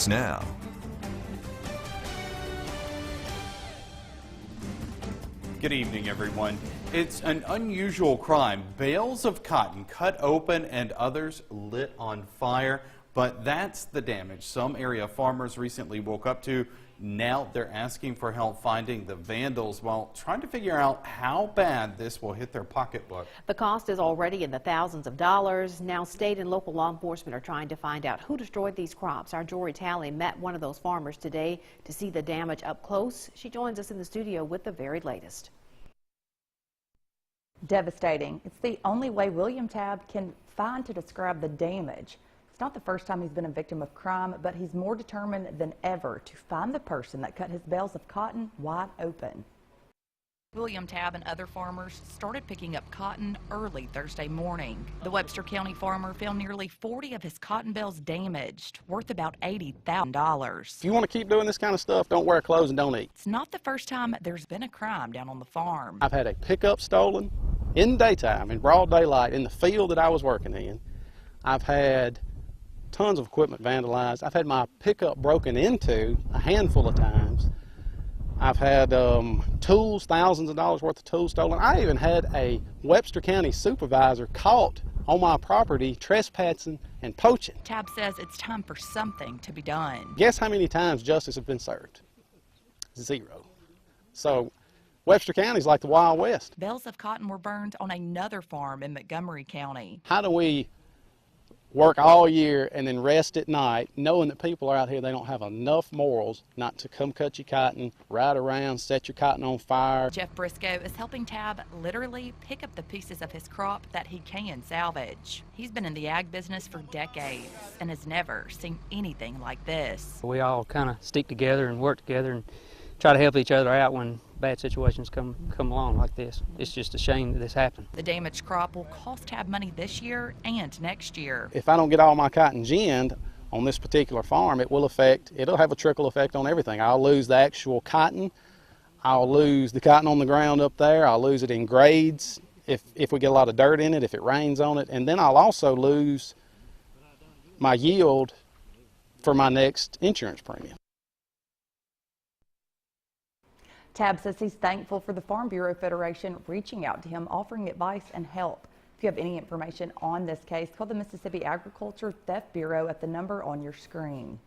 Now. Good evening, everyone. It's an unusual crime. Bales of cotton cut open and others lit on fire. But that's the damage some area farmers recently woke up to. Now they're asking for help finding the vandals while trying to figure out how bad this will hit their pocketbook. The cost is already in the thousands of dollars. Now state and local law enforcement are trying to find out who destroyed these crops. Our Jory Talley met one of those farmers today to see the damage up close. She joins us in the studio with the very latest. Devastating. It's the only way William Tabb can find to describe the damage. It's not the first time he's been a victim of crime, but he's more determined than ever to find the person that cut his bales of cotton wide open. William Tabb and other farmers started picking up cotton early Thursday morning. The Webster County farmer found nearly 40 of his cotton bales damaged, worth about $80,000. If you want to keep doing this kind of stuff, don't wear clothes and don't eat. It's not the first time there's been a crime down on the farm. I've had a pickup stolen in daytime, in broad daylight, in the field that I was working in. I've had tons of equipment vandalized. I've had my pickup broken into a handful of times. I've had tools, thousands of dollars worth of tools stolen. I even had a Webster County supervisor caught on my property trespassing and poaching. Tabb says it's time for something to be done. Guess how many times justice has been served? 0. So Webster County's like the Wild West. Bales of cotton were burned on another farm in Montgomery County. How do we work all year and then rest at night, knowing that people are out here, they don't have enough morals not to come cut your cotton, ride around, set your cotton on fire? Jeff Briscoe is helping Tabb literally pick up the pieces of his crop that he can salvage. He's been in the ag business for decades and has never seen anything like this. We all kind of stick together and work together and try to help each other out when bad situations come along like this. It's just a shame that this happened. The damaged crop will cost Tabb money this year and next year. If I don't get all my cotton ginned on this particular farm, it'll have a trickle effect on everything. I'll lose the actual cotton. I'll lose the cotton on the ground up there. I'll lose it in grades if we get a lot of dirt in it, if it rains on it. And then I'll also lose my yield for my next insurance premium. Tabb says he's thankful for the Farm Bureau Federation reaching out to him, offering advice and help. If you have any information on this case, call the Mississippi Agriculture Theft Bureau at the number on your screen.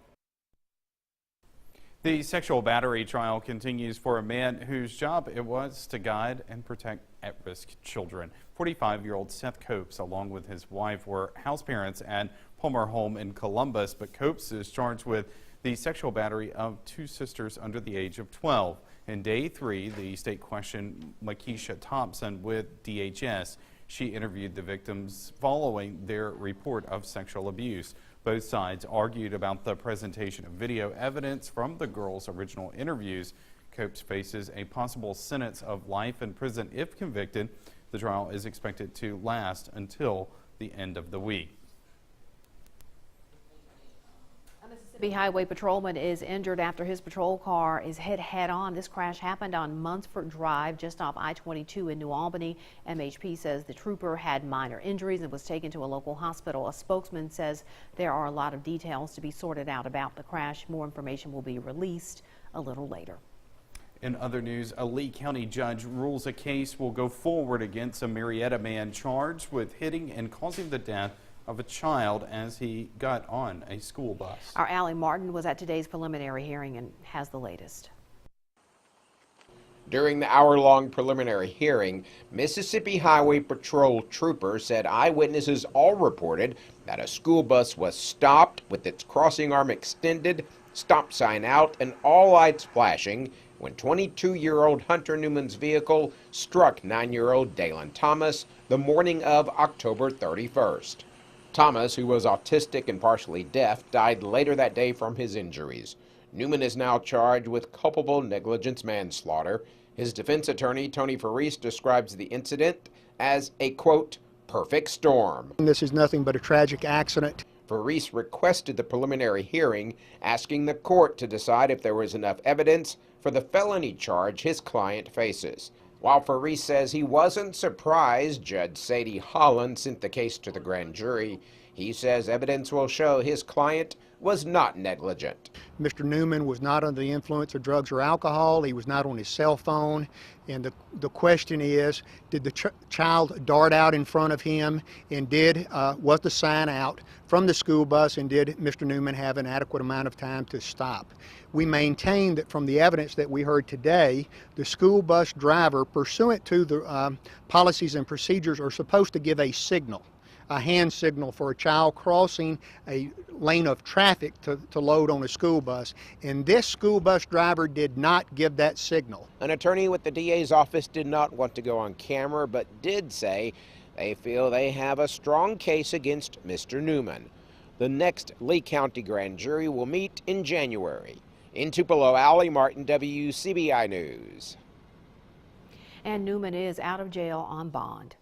The sexual battery trial continues for a man whose job it was to guide and protect at-risk children. 45-year-old Seth Copes, along with his wife, were house parents at Palmer Home in Columbus, but Copes is charged with the sexual battery of 2 sisters under the age of 12. In day 3, the state questioned Lakeisha Thompson with DHS. She interviewed the victims following their report of sexual abuse. Both sides argued about the presentation of video evidence from the girls' original interviews. Copes faces a possible sentence of life in prison if convicted. The trial is expected to last until the end of the week. Mississippi Highway patrolman is injured after his patrol car is hit head-on. This crash happened on Munsford Drive, just off I-22 in New Albany. MHP says the trooper had minor injuries and was taken to a local hospital. A spokesman says there are a lot of details to be sorted out about the crash. More information will be released a little later. In other news, a Lee County judge rules a case will go forward against a Marietta man charged with hitting and causing the death of a child as he got on a school bus. Our Allie Martin was at today's preliminary hearing and has the latest. During the hour-long preliminary hearing, Mississippi Highway Patrol troopers said eyewitnesses all reported that a school bus was stopped with its crossing arm extended, stop sign out, and all lights flashing when 22-year-old Hunter Newman's vehicle struck 9-year-old Dalen Thomas the morning of October 31st. Thomas, who was autistic and partially deaf, died later that day from his injuries. Newman is now charged with culpable negligence manslaughter. His defense attorney, Tony Faris, describes the incident as a, quote, perfect storm. This is nothing but a tragic accident. Faris requested the preliminary hearing, asking the court to decide if there was enough evidence for the felony charge his client faces. While Faris says he wasn't surprised Judge Sadie Holland sent the case to the grand jury, he says evidence will show his client was not negligent. Mr. Newman was not under the influence of drugs or alcohol. He was not on his cell phone. And the question is, did the child dart out in front of him, and was the sign out from the school bus, and did Mr. Newman have an adequate amount of time to stop? We maintain that from the evidence that we heard today, the school bus driver, pursuant to the policies and procedures, are supposed to give a signal, a hand signal for a child crossing a lane of traffic to load on a school bus. And this school bus driver did not give that signal. An attorney with the DA's office did not want to go on camera, but did say they feel they have a strong case against Mr. Newman. The next Lee County grand jury will meet in January. In Tupelo, Allie Martin, WCBI News. And Newman is out of jail on bond.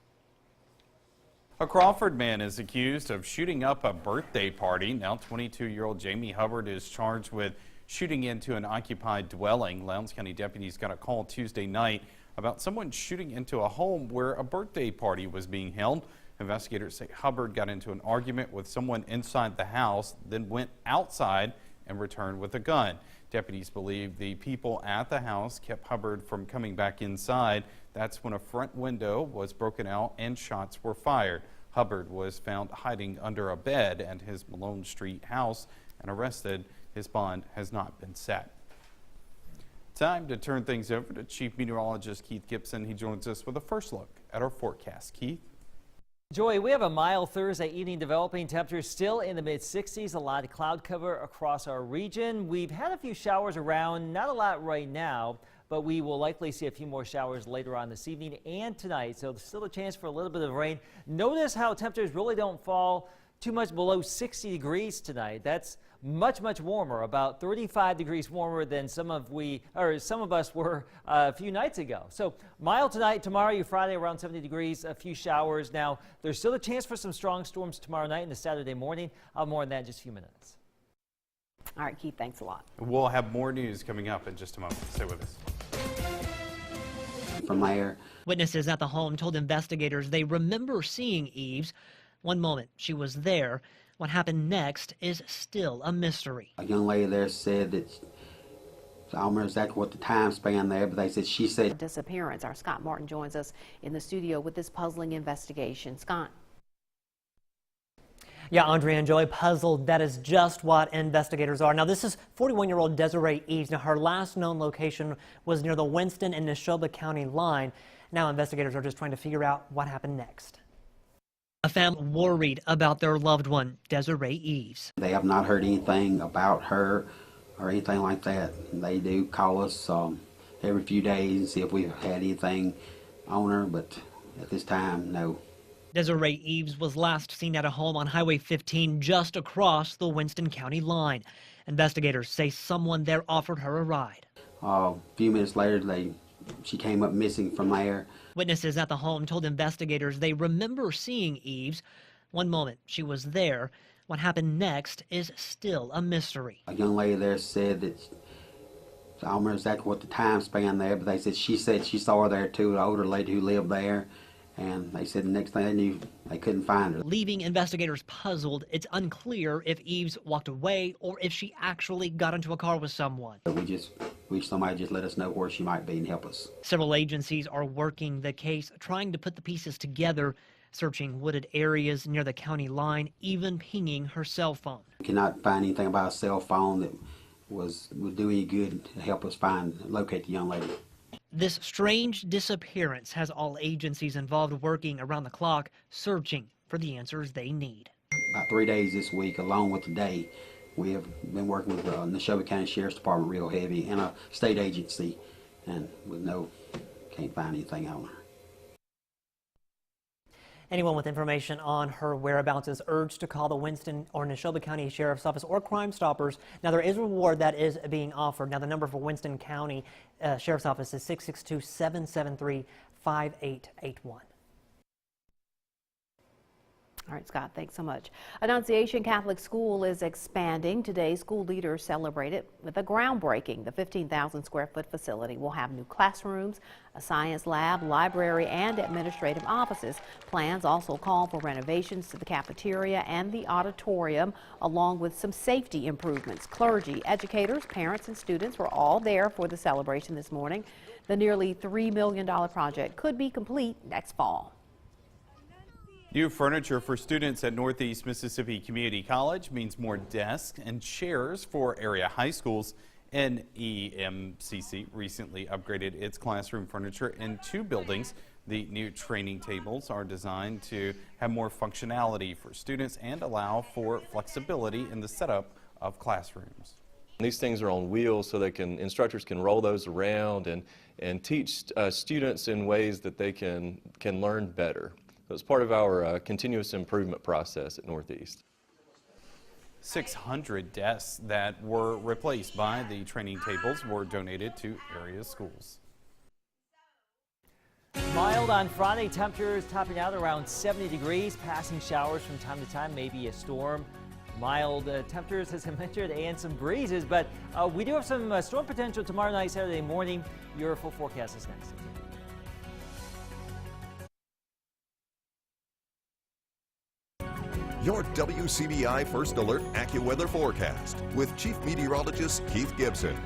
A Crawford man is accused of shooting up a birthday party. Now 22-year-old Jamie Hubbard is charged with shooting into an occupied dwelling. Lowndes County deputies got a call Tuesday night about someone shooting into a home where a birthday party was being held. Investigators say Hubbard got into an argument with someone inside the house, then went outside and returned with a gun. Deputies believe the people at the house kept Hubbard from coming back inside. That's when a front window was broken out and shots were fired. Hubbard was found hiding under a bed at his Malone Street house and arrested. His bond has not been set. Time to turn things over to Chief Meteorologist Keith Gibson. He joins us with a first look at our forecast. Keith? Joy, we have a mild Thursday evening developing. Temperatures still in the mid-60s. A lot of cloud cover across our region. We've had a few showers around, not a lot right now, but we will likely see a few more showers later on this evening and tonight. So there's still a chance for a little bit of rain. Notice how temperatures really don't fall too much below 60 degrees tonight. That's much warmer, about 35 degrees warmer than some of us were a few nights ago. So mild tonight, tomorrow, your Friday around 70 degrees, a few showers. Now, there's still a chance for some strong storms tomorrow night and the Saturday morning. More on that in just a few minutes. All right, Keith, thanks a lot. We'll have more news coming up in just a moment. Stay with us. From there. Witnesses at the home told investigators they remember seeing Eves. One moment she was there. What happened next is still a mystery. A young lady there said that, I don't remember exactly what the time span there, but they said she said Disappearance. Our Scott Martin joins us in the studio with this puzzling investigation. Scott. Yeah, Andrea and Joy, puzzled. That is just what investigators are. Now, this is 41-year-old Desiree Es. Now, her last known location was near the Winston and Neshoba County line. Now, investigators are just trying to figure out what happened next. A family worried about their loved one, Desiree Es. they have not heard anything about her or anything like that. They do call us every few days and see if we've had anything on her, but at this time, no. Desiree Es was last seen at a home on Highway 15 just across the Winston County line. Investigators say someone there offered her a ride. A few minutes later, she came up missing from there. Witnesses at the home told investigators they remember seeing Eves. One moment she was there. What happened next is still a mystery. A young lady there said that, I don't remember exactly what the time span there, but they said she saw her there too, an older lady who lived there. And they said the next thing they knew, they couldn't find her. Leaving investigators puzzled. It's unclear if Eves walked away or if she actually got into a car with someone. We wish somebody just let us know where she might be and help us. Several agencies are working the case, trying to put the pieces together, searching wooded areas near the county line, even pinging her cell phone. We cannot find anything about a cell phone that would do any good to help us locate the young lady. This strange disappearance has all agencies involved working around the clock, searching for the answers they need. About 3 days this week, along with today, we have been working with the Neshoba County Sheriff's Department real heavy and a state agency, and can't find anything on her. Anyone with information on her whereabouts is urged to call the Winston or Neshoba County Sheriff's Office or Crime Stoppers. Now, there is a reward that is being offered. Now, the number for Winston County Sheriff's Office is 662-773-5881. All right, Scott, thanks so much. Annunciation Catholic School is expanding. Today, school leaders celebrated with a groundbreaking. The 15,000 square foot facility will have new classrooms, a science lab, library, and administrative offices. Plans also call for renovations to the cafeteria and the auditorium, along with some safety improvements. Clergy, educators, parents, and students were all there for the celebration this morning. The nearly $3 million project could be complete next fall. New furniture for students at Northeast Mississippi Community College means more desks and chairs for area high schools. NEMCC recently upgraded its classroom furniture in 2 buildings. The new training tables are designed to have more functionality for students and allow for flexibility in the setup of classrooms. These things are on wheels so instructors can roll those around and teach students in ways that they can learn better. So it's part of our continuous improvement process at Northeast. 600 desks that were replaced by the training tables were donated to area schools. Mild on Friday, temperatures topping out around 70 degrees, passing showers from time to time, maybe a storm. Mild temperatures, as I mentioned, and some breezes, but we do have some storm potential tomorrow night, Saturday morning. Your full forecast is next. Your WCBI First Alert AccuWeather forecast with Chief Meteorologist Keith Gibson.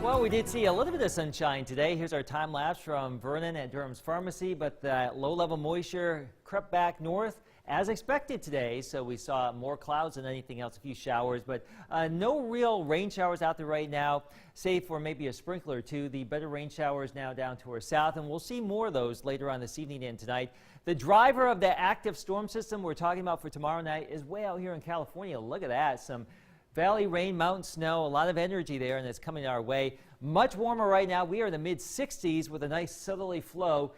Well, we did see a little bit of sunshine today. Here's our time lapse from Vernon at Durham's Pharmacy, but that low-level moisture crept back north as expected today, so we saw more clouds than anything else, a few showers, but no real rain showers out there right now, save for maybe a sprinkler or two. The better rain showers now down to our south, and we'll see more of those later on this evening and tonight. The driver of the active storm system we're talking about for tomorrow night is way out here in California. Look at that, some valley rain, mountain snow, a lot of energy there, and it's coming our way. Much warmer right now. We are in the mid-60s with a nice southerly flow.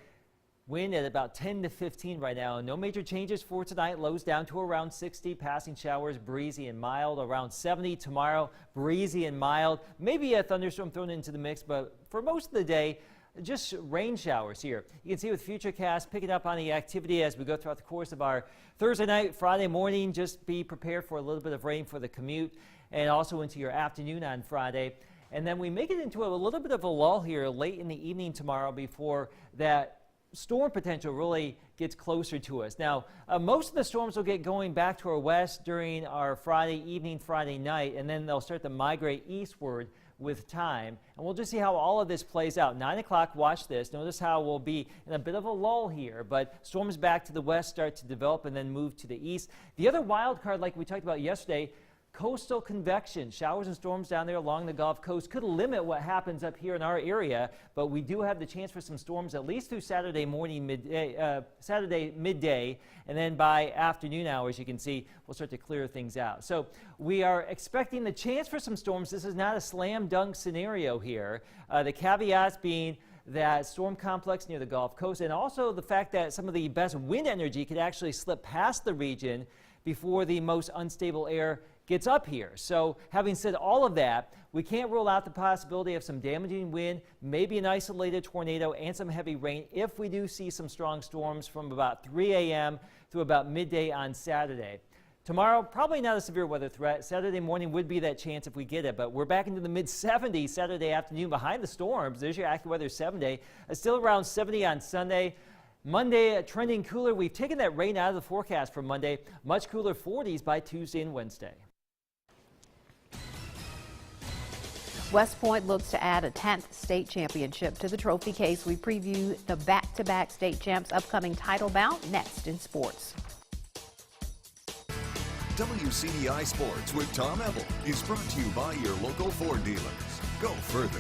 Wind at about 10 to 15 right now. No major changes for tonight. Lows down to around 60. Passing showers, breezy and mild. Around 70 tomorrow, breezy and mild. Maybe a thunderstorm thrown into the mix, but for most of the day, just rain showers here. You can see with Futurecast picking up on the activity as we go throughout the course of our Thursday night, Friday morning. Just be prepared for a little bit of rain for the commute and also into your afternoon on Friday. And then we make it into a little bit of a lull here late in the evening tomorrow before that storm potential really gets closer to us. Now, most of the storms will get going back to our west during our Friday evening, Friday night, and then they'll start to migrate eastward with time. And we'll just see how all of this plays out. 9 o'clock, watch this. Notice how we'll be in a bit of a lull here, but storms back to the west start to develop and then move to the east. The other wild card, like we talked about yesterday, coastal convection. Showers and storms down there along the Gulf Coast could limit what happens up here in our area, but we do have the chance for some storms at least through Saturday morning, Saturday midday, and then by afternoon hours, you can see we'll start to clear things out. So we are expecting the chance for some storms. This is not a slam dunk scenario here. The caveats being that storm complex near the Gulf Coast, and also the fact that some of the best wind energy could actually slip past the region before the most unstable air gets up here. So having said all of that, we can't rule out the possibility of some damaging wind, maybe an isolated tornado, and some heavy rain if we do see some strong storms from about 3 a.m. through about midday on Saturday. Tomorrow, probably not a severe weather threat. Saturday morning would be that chance if we get it, but we're back into the mid-70s Saturday afternoon behind the storms. There's your AccuWeather 7-day. Still around 70 on Sunday. Monday, trending cooler. We've taken that rain out of the forecast for Monday. Much cooler 40s by Tuesday and Wednesday. West Point looks to add a 10th state championship to the trophy case. We preview the back-to-back state champs' upcoming title bout next in sports. WCBI Sports with Tom Ebel is brought to you by your local Ford dealers. Go further.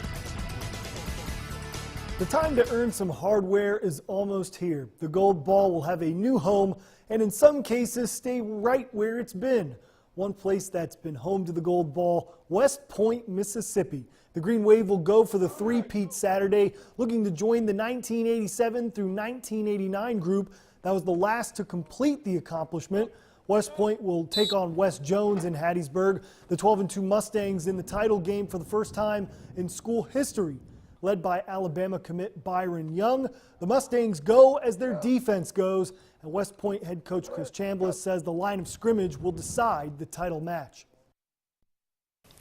The time to earn some hardware is almost here. The gold ball will have a new home and in some cases stay right where it's been. One place that's been home to the gold ball, West Point, Mississippi. The Green Wave will go for the three-peat Saturday, looking to join the 1987 through 1989 group that was the last to complete the accomplishment. West Point will take on West Jones in Hattiesburg. The 12-2 Mustangs in the title game for the first time in school history. led by Alabama commit Byron Young. The Mustangs go as their defense goes, and West Point head coach Chris Chambliss says the line of scrimmage will decide the title match.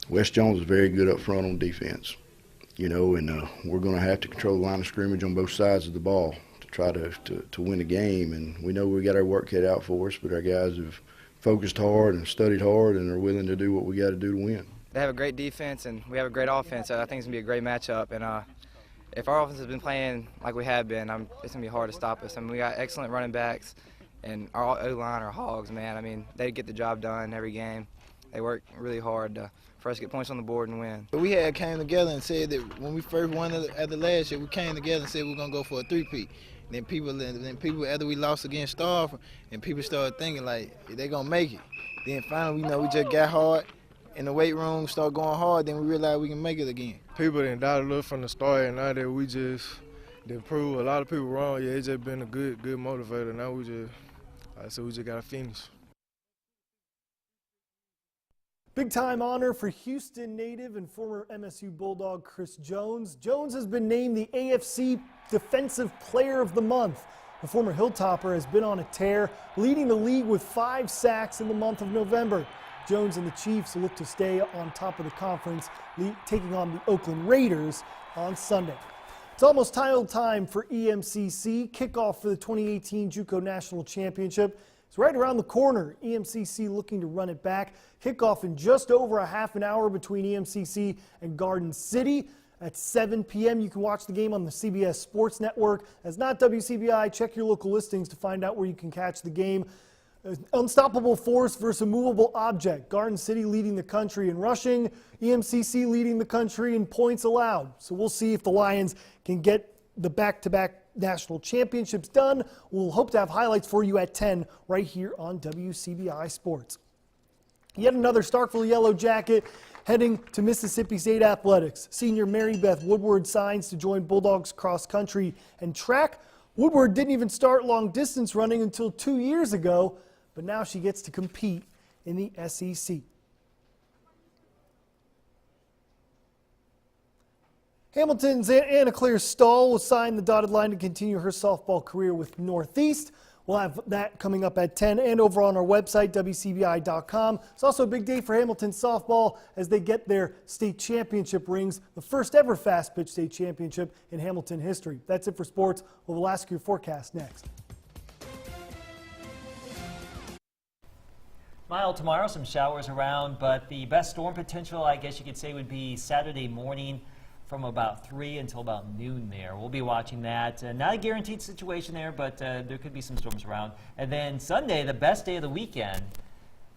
West Jones is very good up front on defense, you know, and we're going to have to control the line of scrimmage on both sides of the ball to try to win the game. And we know we got our work cut out for us, but our guys have focused hard and studied hard and are willing to do what we got to do to win. They have a great defense and we have a great offense, so I think it's going to be a great matchup. And if our offense has been playing like we have been, it's going to be hard to stop us. I mean, we got excellent running backs, and our O-line are hogs, man. I mean, they get the job done every game. They work really hard for us to get points on the board and win. We had came together and said that when we first won at the last year, we came together and said we're going to go for a three-peat. Then people, after we lost against Star, and people started thinking like they're going to make it. Then finally, we just got hard in the weight room, start going hard, then we realized we can make it again. People didn't doubt a little from the start, and now that we just didn't prove a lot of people wrong, yeah, it's just been a good motivator. Now we just got to finish. Big-time honor for Houston native and former MSU Bulldog Chris Jones. Jones has been named the AFC Defensive Player of the Month. The former Hilltopper has been on a tear, leading the league with 5 sacks in the month of November. Jones and the Chiefs look to stay on top of the conference, taking on the Oakland Raiders on Sunday. It's almost title time for EMCC. Kickoff for the 2018 JUCO National Championship. It's right around the corner. EMCC looking to run it back. Kickoff in just over a half an hour between EMCC and Garden City at 7 p.m. You can watch the game on the CBS Sports Network. As not WCBI, check your local listings to find out where you can catch the game. Unstoppable force versus a movable object. Garden City leading the country in rushing. EMCC leading the country in points allowed. So we'll see if the Lions can get the back-to-back national championships done. We'll hope to have highlights for you at 10 right here on WCBI Sports. Yet another Starkville Yellow Jacket heading to Mississippi State Athletics. Senior Mary Beth Woodward signs to join Bulldogs cross country and track. Woodward didn't even start long distance running until 2 years ago, but now she gets to compete in the SEC. Hamilton's Anna Claire Stahl will sign the dotted line to continue her softball career with Northeast. We'll have that coming up at 10 and over on our website, WCBI.com. It's also a big day for Hamilton softball as they get their state championship rings, the first ever fast pitch state championship in Hamilton history. That's it for sports. We'll ask your forecast next. Mild tomorrow, some showers around, but the best storm potential, I guess you could say, would be Saturday morning from about 3 until about noon there. We'll be watching that. Not a guaranteed situation there, but there could be some storms around. And then Sunday, the best day of the weekend.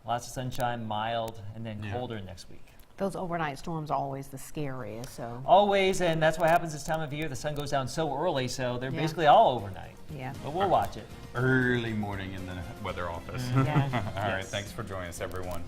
Lots of sunshine, mild, and then colder next week. Those overnight storms are always the scariest. So always, and that's what happens this time of year. The sun goes down so early, so they're basically all overnight. Yeah. But we'll watch it. Early morning in the weather office. Yeah. All right, thanks for joining us, everyone.